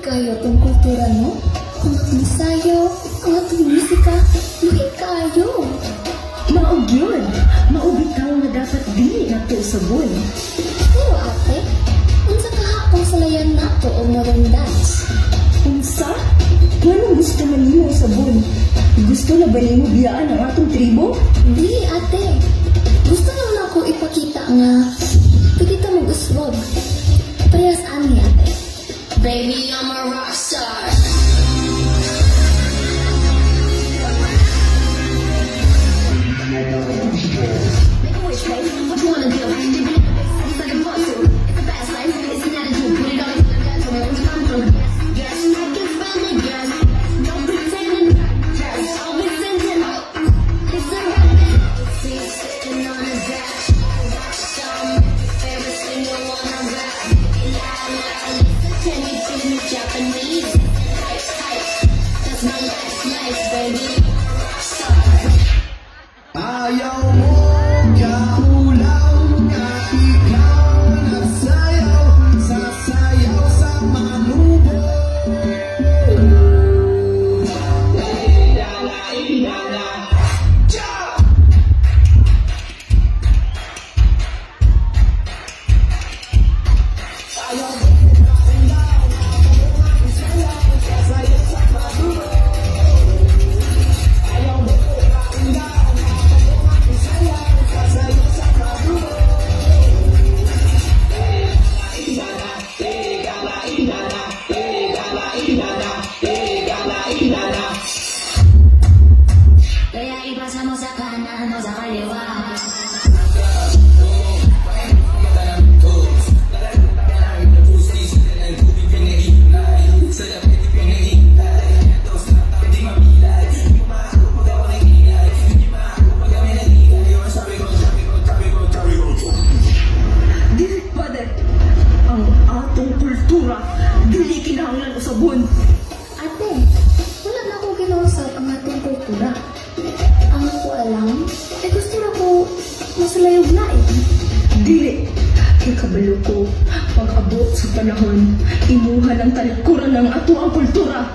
kayo itong kultura, no? Ang ating sayo, ang ating musika, luhin kayo. Maog yun. Maubitaw na dapat dili na to sabon. Pero ate, unsa kahapon salayan na to o modern dance? Unsa? Anong gusto man niyo sabon? Gusto na ba niyo biyaan ang atong tribo? Dili ate. Gusto naman ako ipakita nga di kita mag-uswag. Parehas ani ate. Baby, I'm a rock star. Make a wish, baby. What you wanna do? It's like a puzzle. It's a fast life. It's an attitude. Put it on your guts. Where it's come from. Yes, I can spell it, yes. Don't pretend. Yes, always send it up. It's a rap. See, sitting on a dash. Every single one I rap. Can you teach me Japanese? That's my life, baby. Ayaw mo kahulaw na ikaw nagsayaw, sasayaw sa manubo. Kaya ipasa mo sa kanan o sa kaliwa. Dili pwede. Ang atong kultura dili kinahanglan usabon. Ate, wala na ako ginausap ang ating kultura. Ang ako alam, gusto na ko masalayog na eh. Dili. Kay kabalo ko, pag abot sa panahon, imuha ng talikuran ng ato ang kultura.